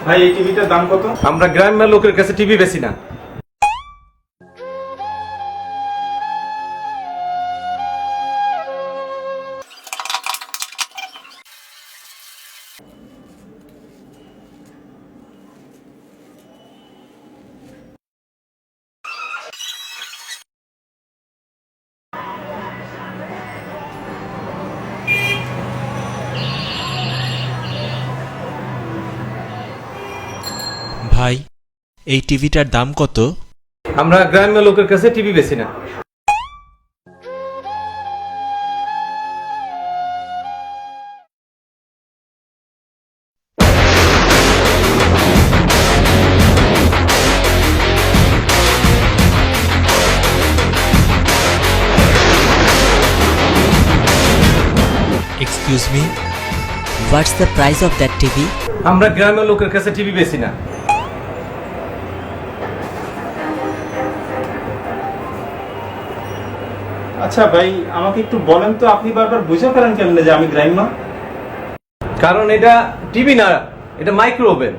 ভাই এই টিভিটার দাম কত? আমরা গ্রামের লোকের কাছে টিভি বেশি না। ভাই এই টিভিটার দাম কত? আমরা গ্রামের লোকের কাছে টিভি বেশি না। Excuse me, What's the price of that TV? আমরা গ্রামের লোকের কাছে টিভি বেশি না। আচ্ছা ভাই আমাকে একটু বলেন তো, আপনি বারবার বুঝে ফেলেন কেমনে যে আমি গ্রাম্য? কারণ এটা টিভি না, এটা মাইক্রো ওভেন।